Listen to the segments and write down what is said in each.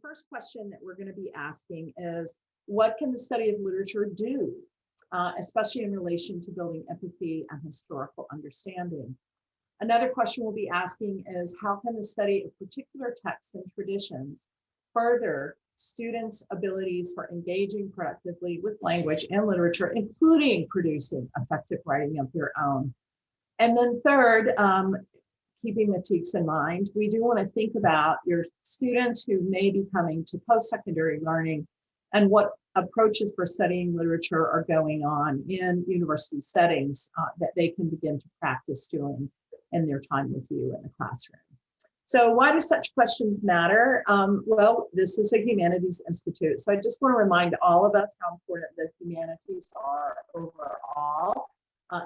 first question that we're going to be asking is, what can the study of literature do, especially in relation to building empathy and historical understanding? Another question we'll be asking is, how can the study of particular texts and traditions further students' abilities for engaging productively with language and literature, including producing effective writing of their own? And then third, keeping the TEKS in mind, we do want to think about your students who may be coming to post-secondary learning and what approaches for studying literature are going on in university settings that they can begin to practice doing in their time with you in the classroom. So why do such questions matter? Well, this is a humanities institute. So I just want to remind all of us how important the humanities are overall,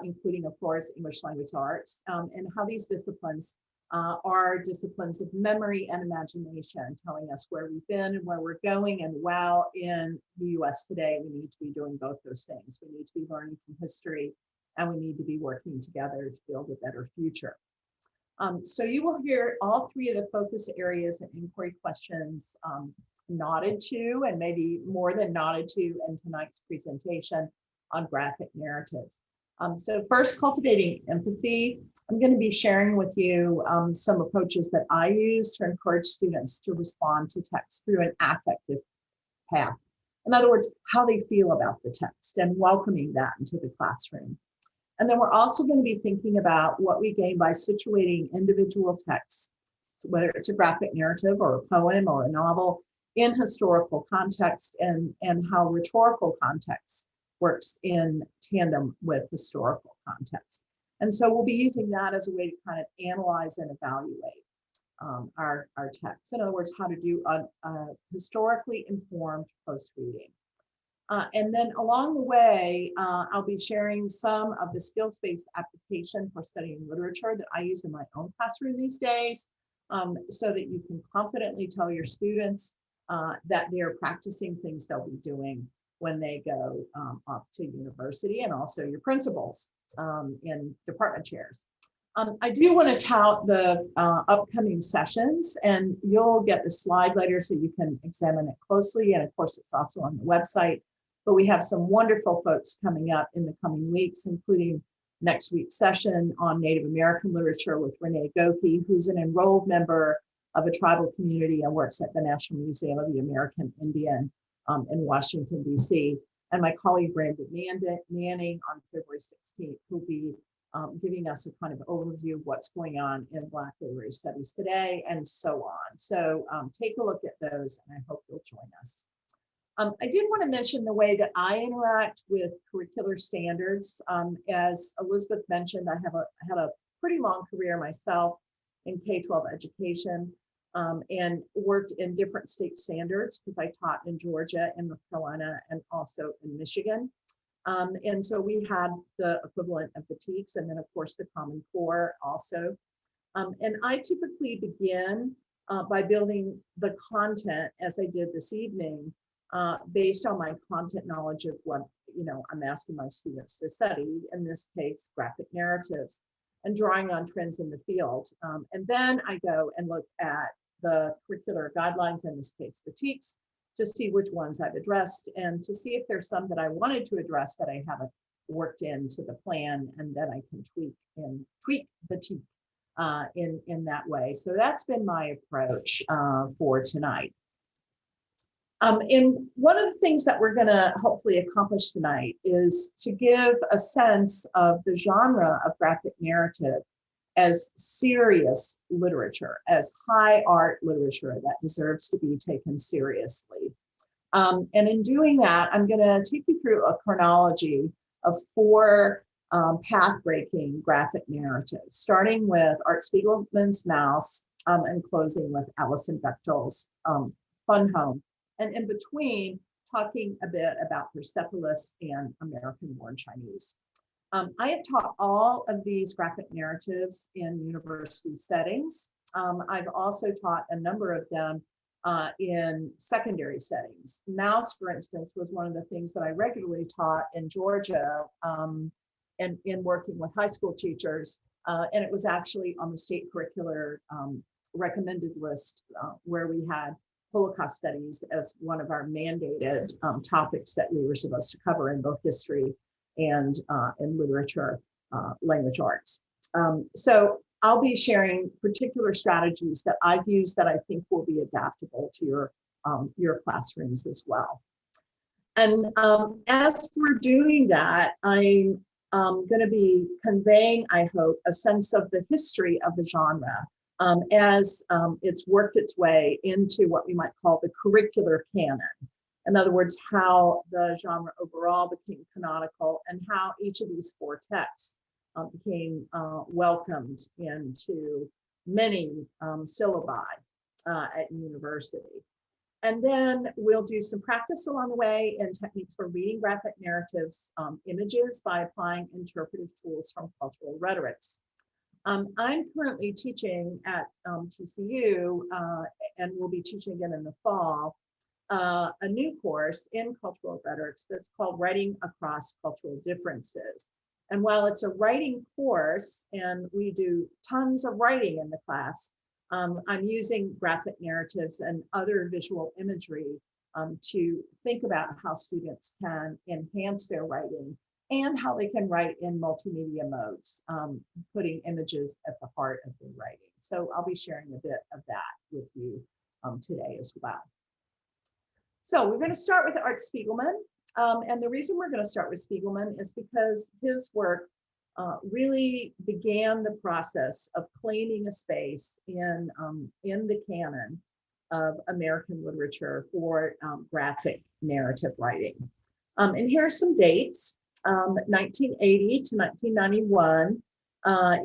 including, of course, English language arts, and how these disciplines are disciplines of memory and imagination, telling us where we've been and where we're going. And while in the US today, we need to be doing both those things. We need to be learning from history, and we need to be working together to build a better future. So you will hear all three of the focus areas and inquiry questions nodded to, and maybe more than nodded to, in tonight's presentation on graphic narratives. So first, cultivating empathy. I'm going to be sharing with you some approaches that I use to encourage students to respond to text through an affective path. In other words, how they feel about the text and welcoming that into the classroom. And then we're also going to be thinking about what we gain by situating individual texts, whether it's a graphic narrative or a poem or a novel, in historical context, and how rhetorical context works in tandem with historical context. And so we'll be using that as a way to kind of analyze and evaluate our text. In other words, how to do a historically informed post-reading. And then along the way, I'll be sharing some of the skills-based application for studying literature that I use in my own classroom these days, so that you can confidently tell your students that they're practicing things they'll be doing when they go off to university, and also your principals in department chairs. I do want to tout the upcoming sessions, and you'll get the slide later so you can examine it closely. And of course, it's also on the website. But we have some wonderful folks coming up in the coming weeks, including next week's session on Native American literature with Renee Gopi, who's an enrolled member of a tribal community and works at the National Museum of the American Indian in Washington, D.C. And my colleague Brandon Manning on February 16th, who'll be giving us a kind of overview of what's going on in Black literary studies today, and so on. So take a look at those, and I hope you'll join us. I did want to mention the way that I interact with curricular standards. As Elizabeth mentioned, I had a pretty long career myself in K-12 education, and worked in different state standards because I taught in Georgia and North Carolina and also in Michigan. And so we had the equivalent of the TEKS, and then of course the Common Core also. And I typically begin by building the content, as I did this evening, based on my content knowledge of what I'm asking my students to study, in this case, graphic narratives, and drawing on trends in the field. And then I go and look at the curricular guidelines, in this case, the TEKS, to see which ones I've addressed, and to see if there's some that I wanted to address that I haven't worked into the plan, and then I can tweak the TEK in that way. So that's been my approach for tonight. And one of the things that we're going to hopefully accomplish tonight is to give a sense of the genre of graphic narrative as serious literature, as high art literature that deserves to be taken seriously. And in doing that, I'm going to take you through a chronology of 4 path-breaking graphic narratives, starting with Art Spiegelman's Mouse and closing with Alison Bechdel's Fun Home. And in between, talking a bit about Persepolis and American-born Chinese. I have taught all of these graphic narratives in university settings. I've also taught a number of them in secondary settings. Mouse, for instance, was one of the things that I regularly taught in Georgia and in working with high school teachers. And it was actually on the state curricular recommended list where we had Holocaust studies as one of our mandated topics that we were supposed to cover in both history and in literature, language arts. So I'll be sharing particular strategies that I've used that I think will be adaptable to your classrooms as well. And as we're doing that, I'm going to be conveying, I hope, a sense of the history of the genre as it's worked its way into what we might call the curricular canon. In other words, how the genre overall became canonical and how each of these four texts became welcomed into many syllabi at university. And then we'll do some practice along the way in techniques for reading graphic narratives, images by applying interpretive tools from cultural rhetorics. I'm currently teaching at TCU and will be teaching again in the fall, a new course in cultural rhetorics that's called Writing Across Cultural Differences. And while it's a writing course and we do tons of writing in the class, I'm using graphic narratives and other visual imagery to think about how students can enhance their writing and how they can write in multimedia modes, putting images at the heart of their writing. So I'll be sharing a bit of that with you today as well. So we're going to start with Art Spiegelman. And the reason we're going to start with Spiegelman is because his work really began the process of claiming a space in the canon of American literature for graphic narrative writing. And here are some dates. 1980 to 1991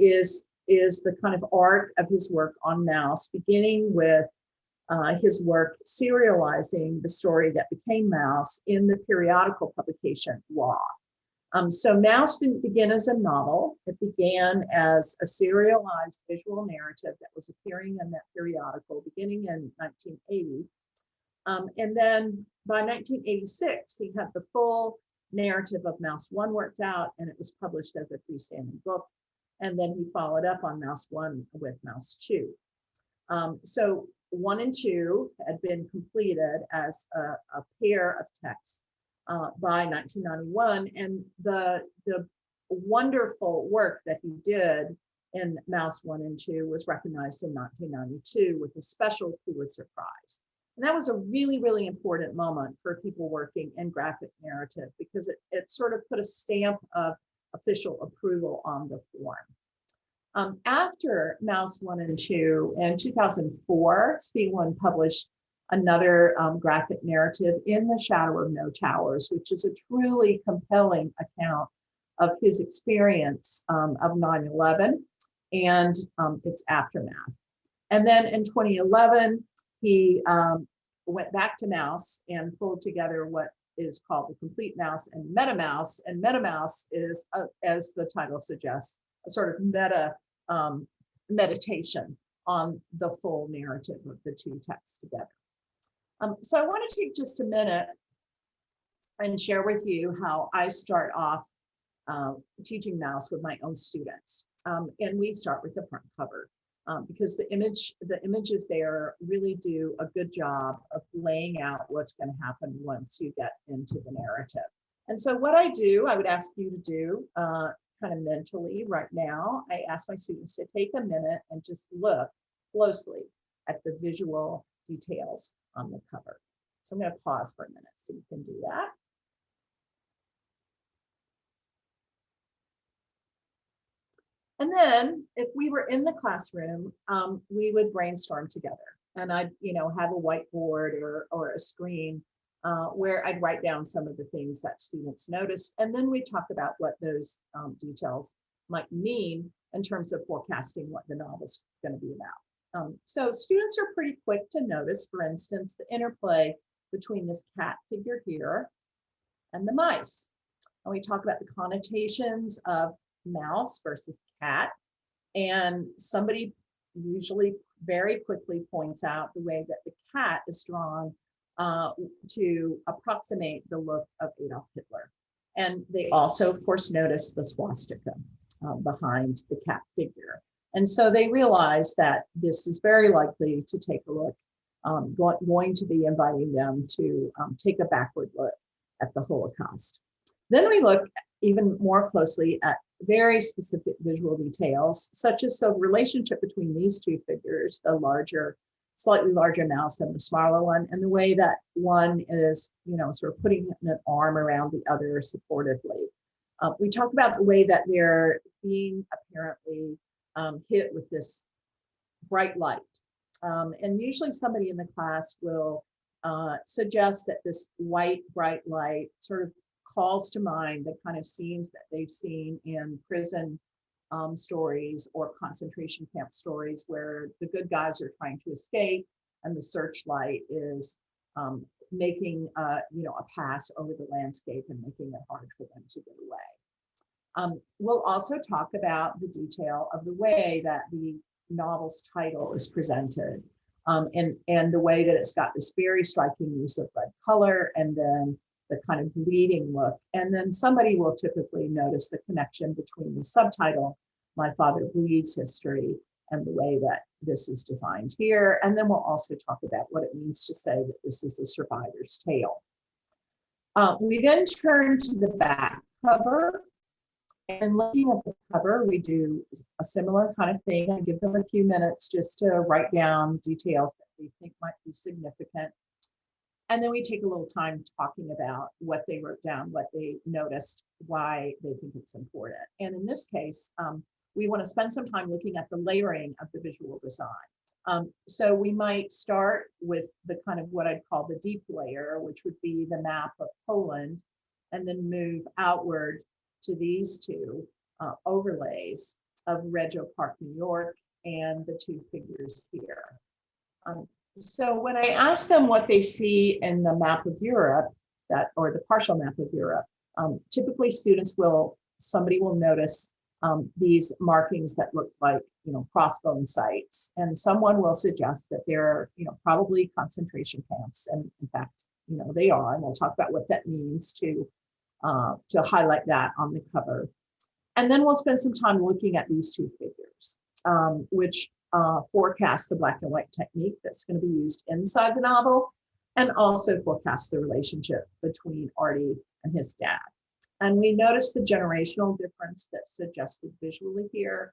is the kind of arc of his work on Mouse, beginning with his work serializing the story that became Mouse in the periodical publication Law. So Mouse didn't begin as a novel. It began as a serialized visual narrative that was appearing in that periodical beginning in 1980. And then by 1986, he had the full narrative of Mouse 1 worked out, and it was published as a freestanding book. And then he followed up on Mouse 1 with Mouse 2. So 1 and 2 had been completed as a pair of texts by 1991, and the wonderful work that he did in Mouse 1 and 2 was recognized in 1992 with a special Pulitzer Prize. And that was a really, really important moment for people working in graphic narrative because it sort of put a stamp of official approval on the form. After Mouse 1 and 2, in 2004, Spiegelman published another graphic narrative, In the Shadow of No Towers, which is a truly compelling account of his experience of 9/11 and its aftermath. And then in 2011, he went back to Mouse and pulled together what is called the Complete Mouse and Meta Mouse. And Meta Mouse is, as the title suggests, a sort of meditation on the full narrative of the two texts together. So I want to take just a minute and share with you how I start off teaching Mouse with my own students. And we start with the front cover because the images there really do a good job of laying out what's going to happen once you get into the narrative. And so what I do, I would ask you to do kind of mentally right now, I ask my students to take a minute and just look closely at the visual details on the cover. So I'm going to pause for a minute so you can do that. And then if we were in the classroom, we would brainstorm together. And I'd have a whiteboard or a screen where I'd write down some of the things that students noticed. And then we talk about what those details might mean in terms of forecasting what the novel's going to be about. So students are pretty quick to notice, for instance, the interplay between this cat figure here and the mice. And we talk about the connotations of mouse versus cat. And somebody usually very quickly points out the way that the cat is drawn to approximate the look of Adolf Hitler. And they also, of course, notice the swastika behind the cat figure. And so they realize that this is very likely to take a look going to be inviting them to take a backward look at the Holocaust. Then we look even more closely at very specific visual details, such as the relationship between these two figures, the larger, slightly larger mouse and the smaller one, and the way that one is, sort of putting an arm around the other supportively. We talk about the way that they're being apparently hit with this bright light. And usually somebody in the class will suggest that this white, bright light sort of calls to mind the kind of scenes that they've seen in prison stories or concentration camp stories where the good guys are trying to escape and the searchlight is making a pass over the landscape and making it hard for them to get away. We'll also talk about the detail of the way that the novel's title is presented and the way that it's got this very striking use of red color and then the kind of bleeding look. And then somebody will typically notice the connection between the subtitle, My Father Bleeds History, and the way that this is designed here. And then we'll also talk about what it means to say that this is a survivor's tale. We then turn to the back cover. And looking at the cover, we do a similar kind of thing. I give them a few minutes just to write down details that they think might be significant. And then we take a little time talking about what they wrote down, what they noticed, why they think it's important. And in this case, we want to spend some time looking at the layering of the visual design. So we might start with the kind of what I'd call the deep layer, which would be the map of Poland, and then move outward to these two overlays of Regio Park, New York, and the two figures here. So when I ask them what they see in the map of Europe, or the partial map of Europe, typically somebody will notice these markings that look like, crossbone sites, and someone will suggest that they're, probably concentration camps, and in fact, they are, and we'll talk about what that means to highlight that on the cover. And then we'll spend some time looking at these two figures, which forecast the black and white technique that's going to be used inside the novel, and also forecast the relationship between Artie and his dad. And we notice the generational difference that's suggested visually here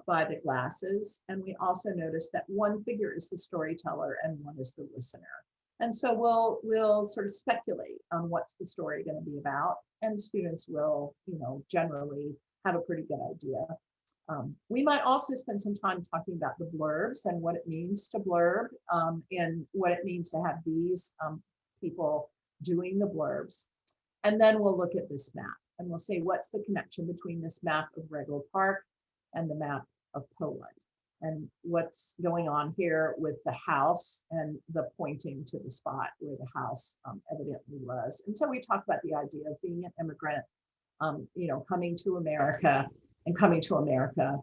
by the glasses. And we also notice that one figure is the storyteller and one is the listener. And so we'll sort of speculate on what's the story going to be about, and students will, generally have a pretty good idea. We might also spend some time talking about the blurbs and what it means to blurb, and what it means to have these people doing the blurbs. And then we'll look at this map and we'll say, what's the connection between this map of Regio Park and the map of Poland? And what's going on here with the house and the pointing to the spot where the house evidently was. And so we talk about the idea of being an immigrant, coming to America and coming to America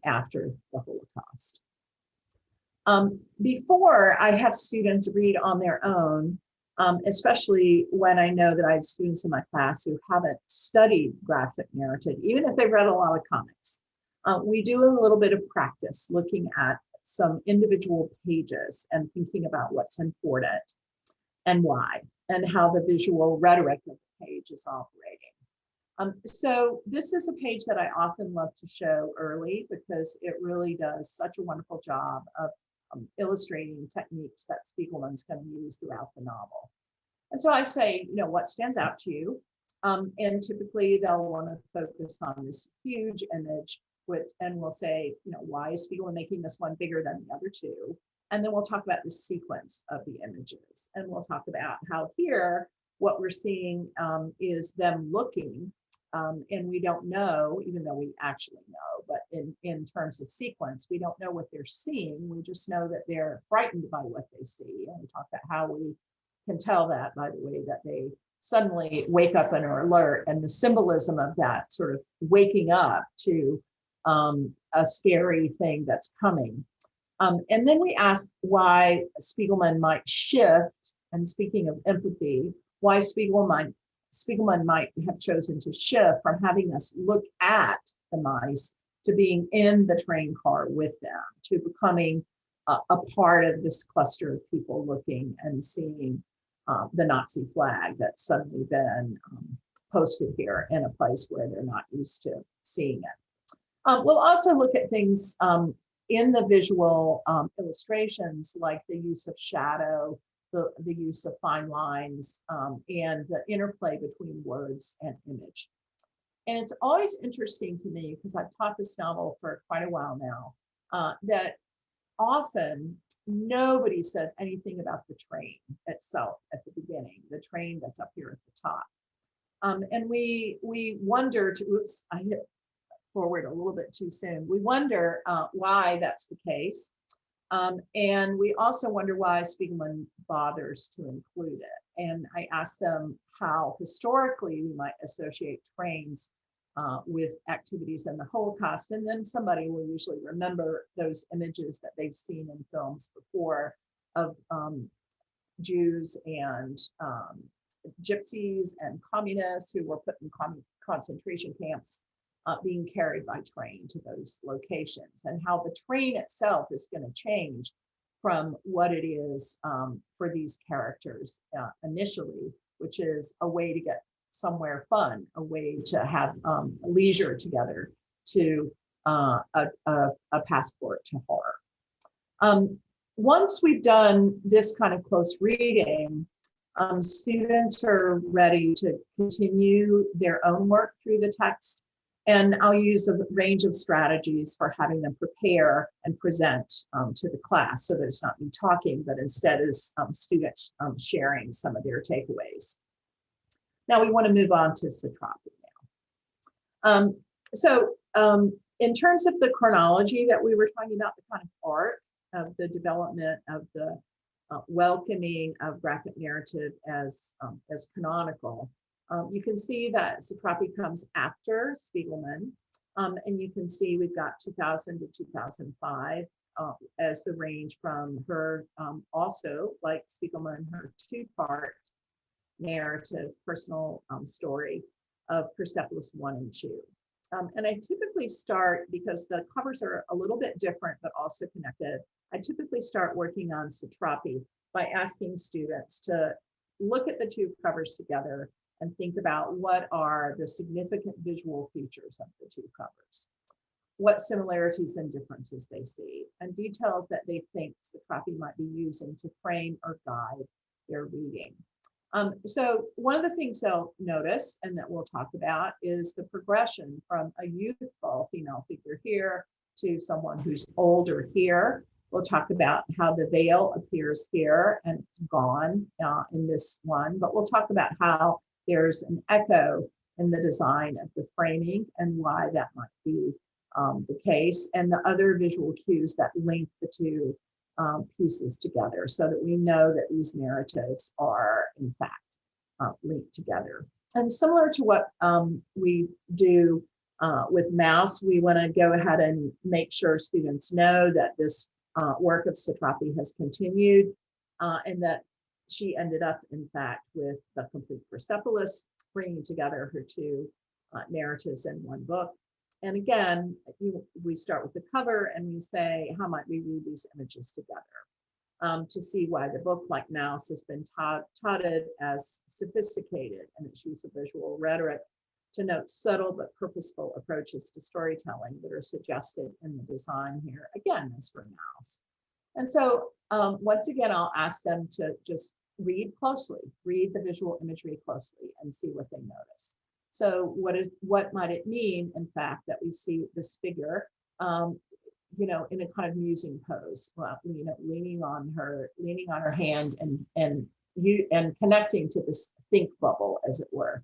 after the Holocaust. Before I have students read on their own, especially when I know that I have students in my class who haven't studied graphic narrative, even if they've read a lot of comics. We do a little bit of practice looking at some individual pages and thinking about what's important and why, and how the visual rhetoric of the page is operating. So this is a page that I often love to show early because it really does such a wonderful job of illustrating techniques that Spiegelman's going to use throughout the novel. And so I say, what stands out to you? And typically they'll want to focus on this huge image, and we'll say, why is Spiegelman making this one bigger than the other two? And then we'll talk about the sequence of the images. And we'll talk about how here, what we're seeing is them looking, and we don't know, even though we actually know, but in terms of sequence, we don't know what they're seeing. We just know that they're frightened by what they see. And we talk about how we can tell that by the way that they suddenly wake up and are alert, and the symbolism of that sort of waking up to a scary thing that's coming. And then we ask why Spiegelman might shift, and speaking of empathy, why Spiegelman might have chosen to shift from having us look at the mice to being in the train car with them, to becoming a part of this cluster of people looking and seeing the Nazi flag that's suddenly been posted here in a place where they're not used to seeing it. We'll also look at things in the visual illustrations, like the use of shadow, the use of fine lines, and the interplay between words and image. And it's always interesting to me, because I've taught this novel for quite a while now, that often nobody says anything about the train itself at the beginning, the train that's up here at the top. And we wonder, oops, I hit forward a little bit too soon. We wonder why that's the case. And we also wonder why Spiegelman bothers to include it. And I asked them how historically we might associate trains with activities in the Holocaust. And then somebody will usually remember those images that they've seen in films before of Jews and gypsies and communists who were put in concentration camps being carried by train to those locations, and how the train itself is going to change from what it is for these characters initially, which is a way to get somewhere fun, a way to have leisure together, to a passport to horror. Once we've done this kind of close reading, students are ready to continue their own work through the text. And I'll use a range of strategies for having them prepare and present to the class, so that it's not me talking, but instead is students sharing some of their takeaways. Now we want to move on to Satrapi now. In terms of the chronology that we were talking about, the kind of arc of the development of the welcoming of graphic narrative as canonical, you can see that Satrapi comes after Spiegelman, and you can see we've got 2000 to 2005 as the range from her, also like Spiegelman, her two-part narrative personal story of Persepolis 1 and 2. And I typically start, because the covers are a little bit different but also connected, I typically start working on Satrapi by asking students to look at the two covers together and think about what are the significant visual features of the two covers, what similarities and differences they see, and details that they think Satrapi might be using to frame or guide their reading. So one of the things they'll notice, and that we'll talk about, is the progression from a youthful female figure here to someone who's older here. We'll talk about how the veil appears here and it's gone in this one, but we'll talk about how there's an echo in the design of the framing and why that might be the case, and the other visual cues that link the two pieces together, so that we know that these narratives are in fact linked together. And similar to what we do with Mouse, we want to go ahead and make sure students know that this work of Satrapi has continued, and that she ended up, in fact, with the complete Persepolis, bringing together her two narratives in one book. And again, we start with the cover and we say, how might we read these images together to see why the book, like Mouse, has been touted as sophisticated in its use of visual rhetoric to note subtle but purposeful approaches to storytelling that are suggested in the design here, again, as for Mouse. And so once again, I'll ask them to just read closely, read the visual imagery closely and see what they notice. So what might it mean, in fact, that we see this figure, in a kind of musing pose, leaning on her hand and connecting to this think bubble, as it were.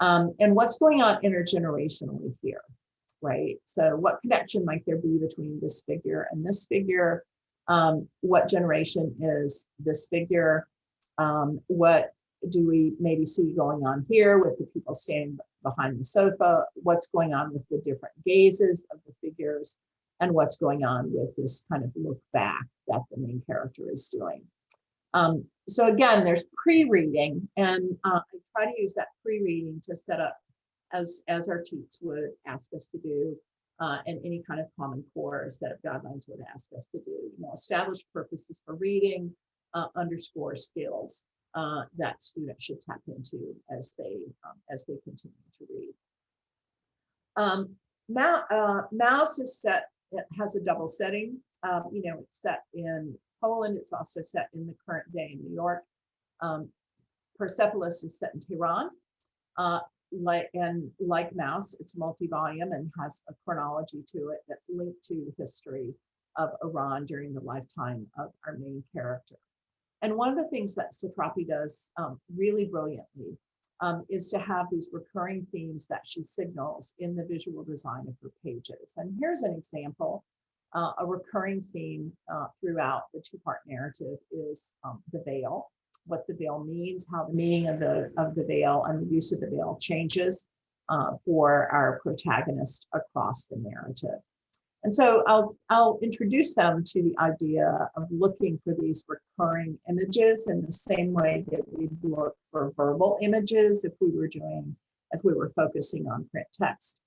And what's going on intergenerationally here, right? So what connection might there be between this figure and this figure? What generation is this figure? What do we maybe see going on here with the people standing behind the sofa? What's going on with the different gazes of the figures? And what's going on with this kind of look back that the main character is doing? So again, there's pre-reading, and I try to use that pre-reading to set up, as our teachers would ask us to do, and any kind of common core set of guidelines would ask us to do. Establish purposes for reading, underscore skills that students should tap into as they continue to read. Mouse is set. It has a double setting. It's set in Poland. It's also set in the current day in New York. Persepolis is set in Tehran. Like Mouse, it's multi-volume and has a chronology to it that's linked to the history of Iran during the lifetime of our main character. And one of the things that Satrapi does really brilliantly is to have these recurring themes that she signals in the visual design of her pages. And here's an example. A recurring theme throughout the two-part narrative is the veil, what the veil means, how the meaning of the veil and the use of the veil changes for our protagonist across the narrative. And so I'll introduce them to the idea of looking for these recurring images in the same way that we'd look for verbal images if we were focusing on print text.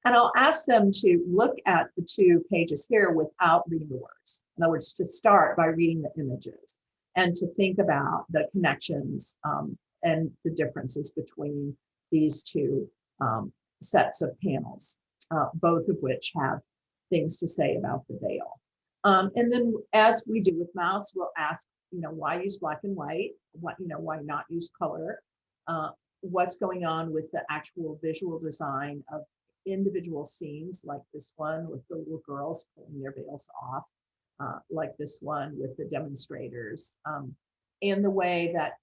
And I'll ask them to look at the two pages here without reading the words. In other words, to start by reading the images and to think about the connections and the differences between these two sets of panels, both of which have things to say about the veil. And then as we do with Mouse, we'll ask, why use black and white? Why not use color? What's going on with the actual visual design of individual scenes, like this one with the little girls pulling their veils off, like this one with the demonstrators, and the way that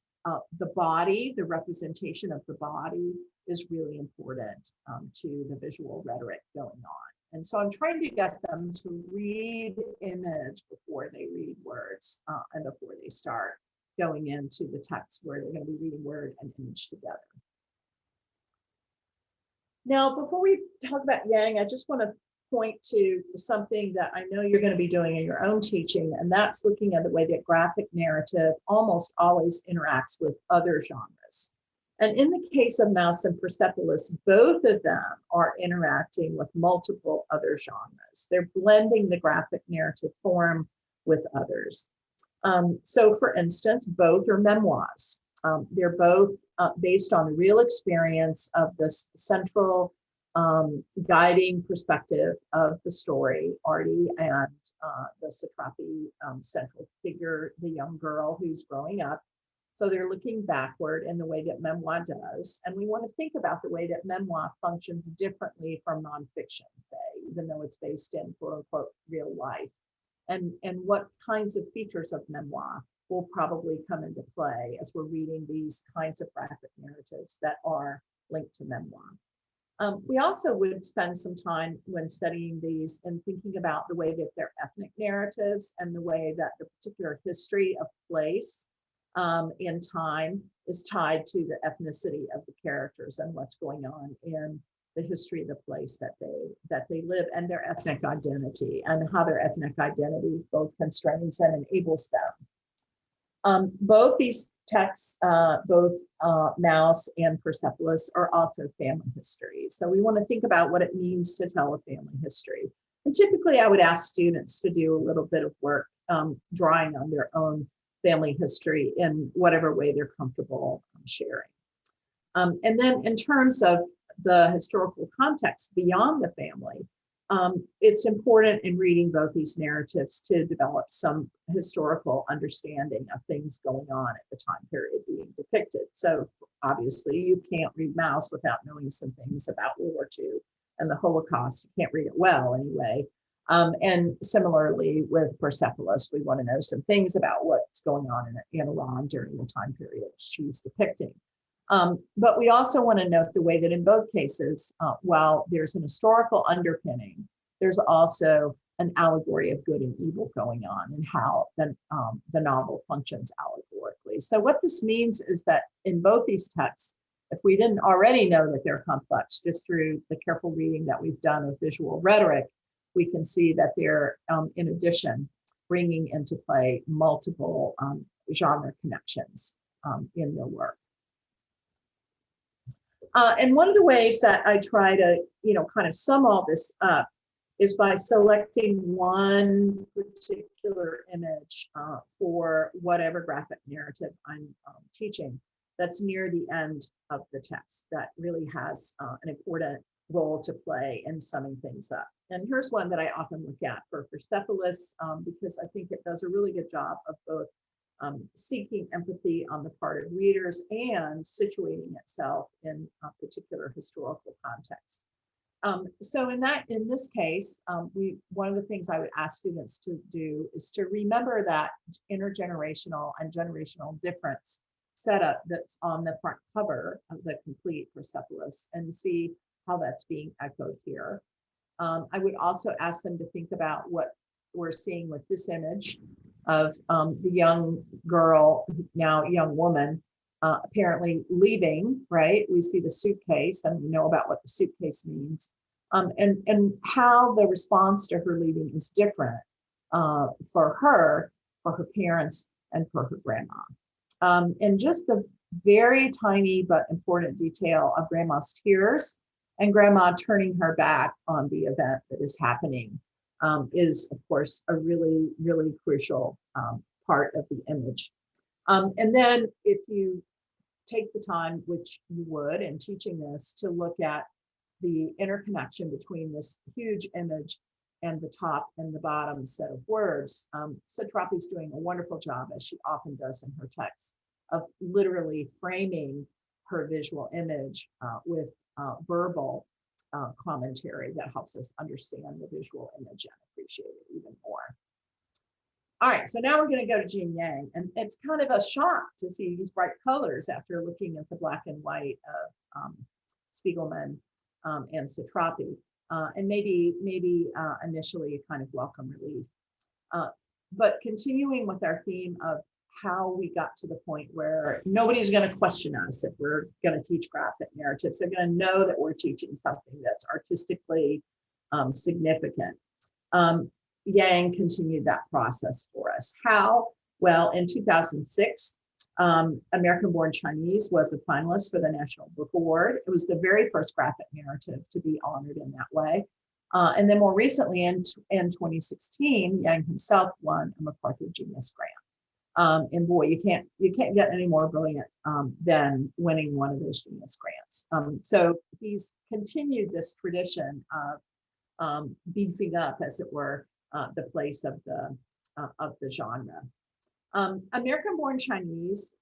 the body, the representation of the body is really important to the visual rhetoric going on. And so I'm trying to get them to read image before they read words and before they start going into the text where they're going to be reading word and image together. Now, before we talk about Yang, I just want to point to something that I know you're going to be doing in your own teaching, and that's looking at the way that graphic narrative almost always interacts with other genres. And in the case of Mouse and Persepolis, both of them are interacting with multiple other genres. They're blending the graphic narrative form with others. So for instance, both are memoirs. They're both based on the real experience of this central guiding perspective of the story, Artie and the Satrapi central figure, the young girl who's growing up. So they're looking backward in the way that memoir does. And we want to think about the way that memoir functions differently from nonfiction, say, even though it's based in quote unquote real life. And what kinds of features of memoir will probably come into play as we're reading these kinds of graphic narratives that are linked to memoir. We also would spend some time when studying these and thinking about the way that they're ethnic narratives and the way that the particular history of place in time is tied to the ethnicity of the characters and what's going on in the history of the place that they live and their ethnic identity and how their ethnic identity both constrains and enables them. Both these texts, both Mouse and Persepolis, are also family histories. So we want to think about what it means to tell a family history. And typically I would ask students to do a little bit of work drawing on their own family history in whatever way they're comfortable sharing. And then in terms of the historical context beyond the family, it's important in reading both these narratives to develop some historical understanding of things going on at the time period being depicted. So obviously you can't read Mouse without knowing some things about World War II and the Holocaust. You can't read it well anyway. And similarly with Persepolis, we want to know some things about what's going on in Iran during the time period she's depicting. But we also want to note the way that in both cases, while there's an historical underpinning, there's also an allegory of good and evil going on and how the novel functions allegorically. So what this means is that in both these texts, if we didn't already know that they're complex, just through the careful reading that we've done of visual rhetoric, we can see that they're, in addition, bringing into play multiple genre connections in their work. And one of the ways that I try to, kind of sum all this up is by selecting one particular image for whatever graphic narrative I'm teaching that's near the end of the text that really has an important role to play in summing things up. And here's one that I often look at for Persepolis because I think it does a really good job of both seeking empathy on the part of readers and situating itself in a particular historical context. So in this case, one of the things I would ask students to do is to remember that intergenerational and generational difference setup that's on the front cover of the complete Persepolis and see how that's being echoed here. I would also ask them to think about what we're seeing with this image of the young girl, now young woman, apparently leaving, right? We see the suitcase and we know about what the suitcase means. And how the response to her leaving is different for her parents, and for her grandma. And just the very tiny but important detail of grandma's tears and grandma turning her back on the event that is happening is, of course, a really, really crucial part of the image. And then if you take the time, which you would in teaching this, to look at the interconnection between this huge image and the top and the bottom set of words, Satrapi is doing a wonderful job, as she often does in her text, of literally framing her visual image with verbal commentary that helps us understand the visual image and appreciate it even more. All right, so now we're going to go to Jin Yang, and it's kind of a shock to see these bright colors after looking at the black and white of Spiegelman and Satrapi, and maybe initially a kind of welcome relief. But continuing with our theme of how we got to the point where nobody's going to question us if we're going to teach graphic narratives. They're going to know that we're teaching something that's artistically significant. Yang continued that process for us. How? Well, in 2006, American-Born Chinese was a finalist for the National Book Award. It was the very first graphic narrative to be honored in that way. And then more recently, in 2016, Yang himself won a MacArthur Genius Grant. And boy, you can't get any more brilliant than winning one of those Genius Grants. So he's continued this tradition of beefing up, as it were, the place of the genre. American-Born Chinese,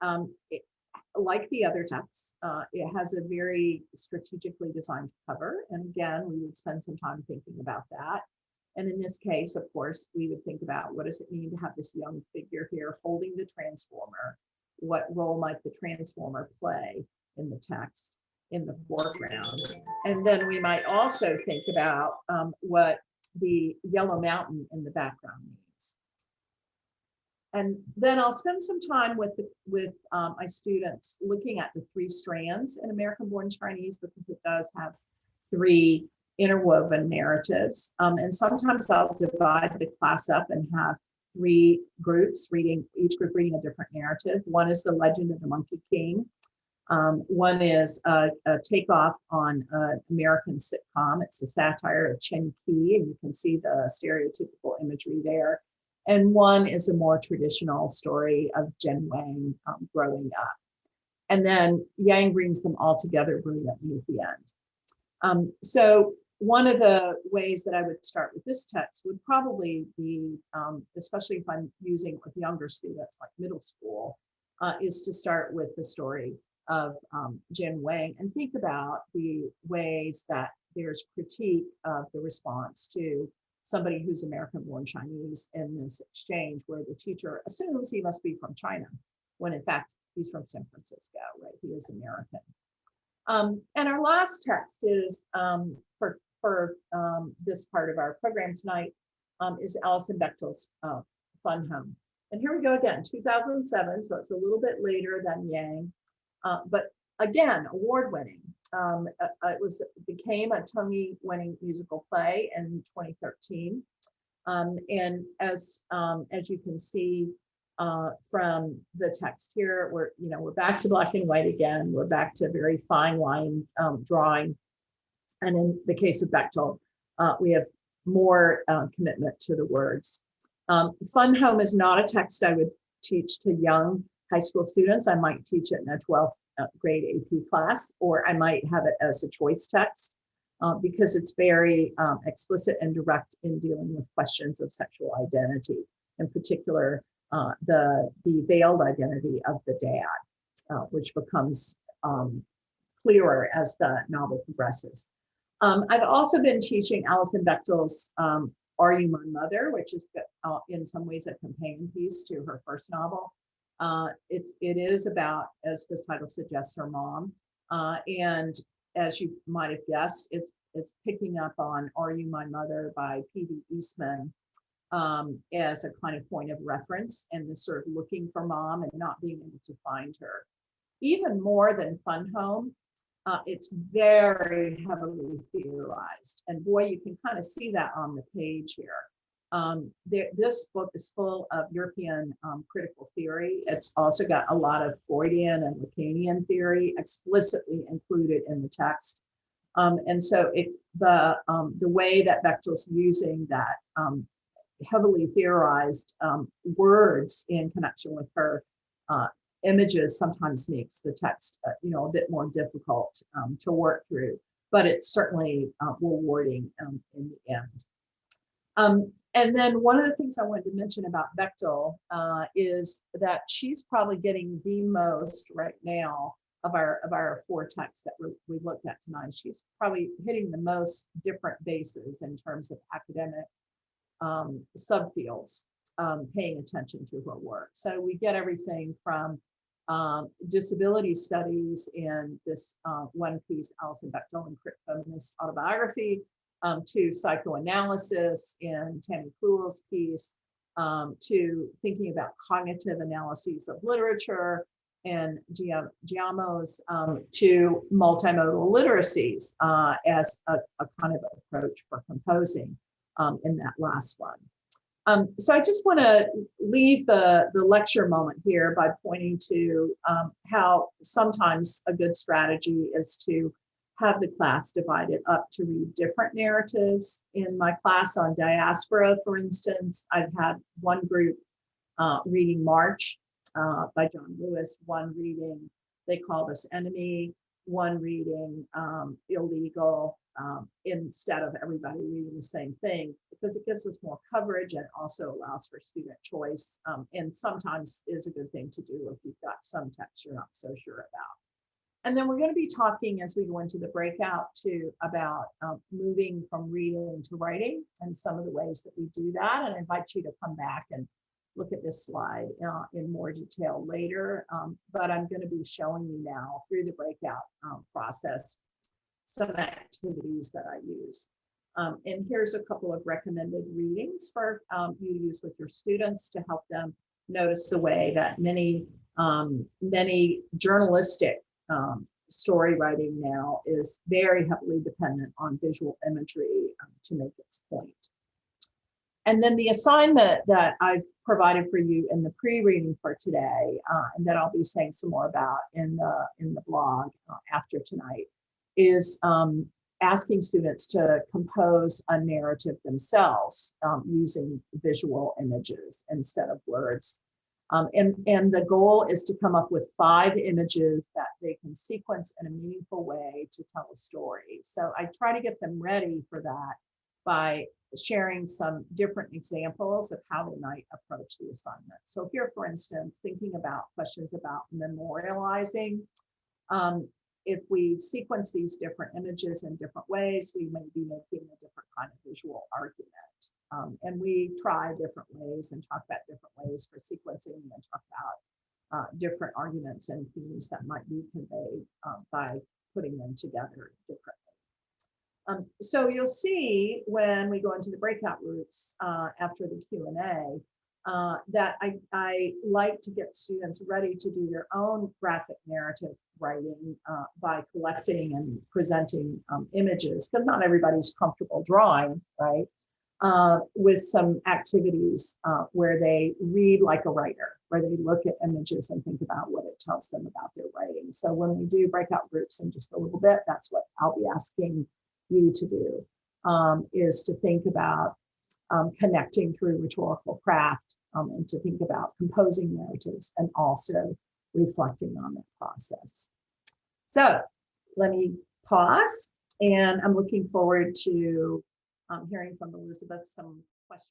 like the other texts, it has a very strategically designed cover. And again, we would spend some time thinking about that. And in this case, of course, we would think about what does it mean to have this young figure here holding the transformer? What role might the transformer play in the text in the foreground? And then we might also think about what the yellow mountain in the background means. And then I'll spend some time with my students looking at the three strands in American-Born Chinese, because it does have three interwoven narratives. And sometimes I'll divide the class up and have three groups reading, each group reading a different narrative. One is The Legend of the Monkey King. One is a takeoff on an American sitcom. It's a satire of Chen Qi, and you can see the stereotypical imagery there. And one is a more traditional story of Jen Wang growing up. And then Yang brings them all together brilliantly at the end. So one of the ways that I would start with this text would probably be, especially if I'm using with younger students like middle school, is to start with the story of Jen Wang and think about the ways that there's critique of the response to somebody who's American-born Chinese in this exchange, where the teacher assumes he must be from China, when in fact he's from San Francisco, right? He is American. And our last text is for this part of our program tonight is Alison Bechdel's Fun Home. And here we go again, 2007, so it's a little bit later than Yang, but again, award-winning. It became a Tony-winning musical play in 2013. And as you can see from the text here, we're back to black and white again. We're back to very fine line drawing. And in the case of Bechdel, we have more commitment to the words. Fun Home is not a text I would teach to young high school students. I might teach it in a 12th grade AP class, or I might have it as a choice text because it's very explicit and direct in dealing with questions of sexual identity, in particular, the veiled identity of the dad, which becomes clearer as the novel progresses. I've also been teaching Alison Bechdel's Are You My Mother, which is in some ways a companion piece to her first novel. It is about, as the title suggests, her mom. And as you might have guessed, it's picking up on Are You My Mother by P.D. Eastman as a kind of point of reference, and the sort of looking for mom and not being able to find her. Even more than Fun Home, it's very heavily theorized. And boy, you can kind of see that on the page here. This book is full of European critical theory. It's also got a lot of Freudian and Lacanian theory explicitly included in the text. And so the way that Bechdel's using that heavily theorized words in connection with her images sometimes makes the text a bit more difficult to work through, but it's certainly rewarding in the end. And then one of the things I wanted to mention about Bechdel is that she's probably getting the most right now of our four texts that we looked at tonight. She's probably hitting the most different bases in terms of academic subfields, paying attention to her work. So we get everything from disability studies in this one piece, Alison Bechdel and Feminist Autobiography, to psychoanalysis in Tammy Krull's piece, to thinking about cognitive analyses of literature and Giamo's, to multimodal literacies as a kind of approach for composing in that last one. So I just want to leave the lecture moment here by pointing to how sometimes a good strategy is to have the class divided up to read different narratives. In my class on diaspora, for instance, I've had one group reading March by John Lewis, one reading They Called Us Enemy, one reading Illegal, instead of everybody reading the same thing, because it gives us more coverage and also allows for student choice, and sometimes is a good thing to do if you've got some text you're not so sure about. And then we're going to be talking as we go into the breakout about moving from reading to writing and some of the ways that we do that. And I invite you to come back and look at this slide in more detail later. But I'm going to be showing you now through the breakout process some activities that I use. And here's a couple of recommended readings for you to use with your students to help them notice the way that many journalistic story writing now is very heavily dependent on visual imagery to make its point. And then the assignment that I've provided for you in the pre-reading for today, and that I'll be saying some more about in the blog after tonight, is asking students to compose a narrative themselves using visual images instead of words. And the goal is to come up with 5 images that they can sequence in a meaningful way to tell a story. So I try to get them ready for that by sharing some different examples of how they might approach the assignment. So here, for instance, thinking about questions about memorializing, if we sequence these different images in different ways, we may be making a different kind of visual argument. And we try different ways and talk about different ways for sequencing and talk about different arguments and themes that might be conveyed by putting them together differently. So you'll see when we go into the breakout groups after the Q&A that I like to get students ready to do their own graphic narrative writing by collecting and presenting images, because not everybody's comfortable drawing, right? With some activities where they read like a writer, where they look at images and think about what it tells them about their writing. So when we do breakout groups in just a little bit, that's what I'll be asking you to do. is to think about connecting through rhetorical craft, and to think about composing narratives and also reflecting on that process. So let me pause, and I'm looking forward to hearing from Elizabeth some questions.